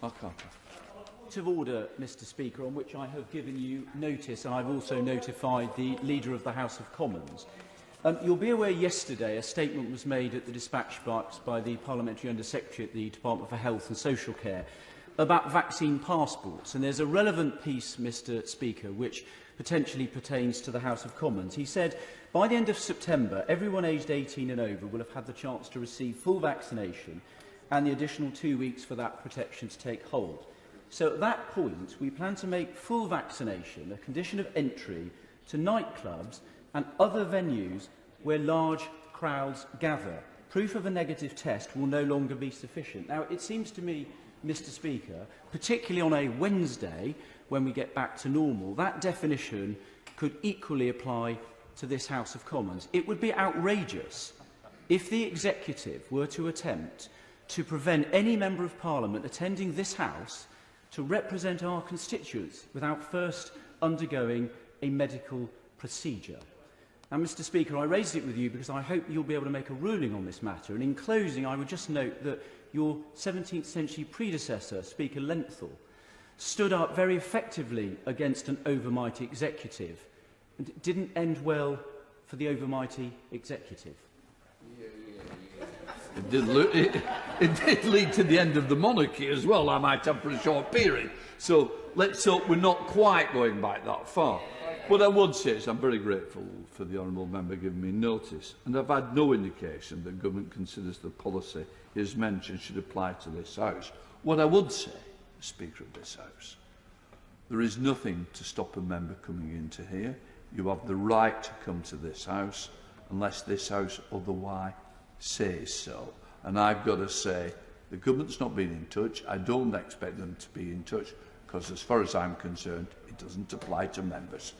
Mark Harper. Point of order, Mr Speaker, on which I have given you notice, and I've also notified the Leader of the House of Commons. You'll be aware yesterday a statement was made at the dispatch box by the Parliamentary Under-Secretary at the Department for Health and Social Care about vaccine passports, and there's a relevant piece, Mr Speaker, which potentially pertains to the House of Commons. He said, by the end of September, everyone aged 18 and over will have had the chance to receive full vaccination and the additional 2 weeks for that protection to take hold. So at that point, we plan to make full vaccination a condition of entry to nightclubs and other venues where large crowds gather. Proof of a negative test will no longer be sufficient. Now, it seems to me, Mr Speaker, particularly on a Wednesday, when we get back to normal, that definition could equally apply to this House of Commons. It would be outrageous if the Executive were to attempt to prevent any Member of Parliament attending this House to represent our constituents without first undergoing a medical procedure. Now, Mr Speaker, I raised it with you because I hope you'll be able to make a ruling on this matter. And in closing, I would just note that your 17th century predecessor, Speaker Lenthal, stood up very effectively against an overmighty executive. And it didn't end well for the overmighty executive. It did lead to the end of the monarchy as well, I might have, for a short period. So let's hope we're not quite going back that far. What I would say is I'm very grateful for the honourable member giving me notice, and I've had no indication that government considers the policy he has mentioned should apply to this House. What I would say, Speaker of this House, there is nothing to stop a member coming into here. You have the right to come to this House unless this House otherwise says so. And I've got to say, the government's not been in touch. I don't expect them to be in touch because, as far as I'm concerned, it doesn't apply to members.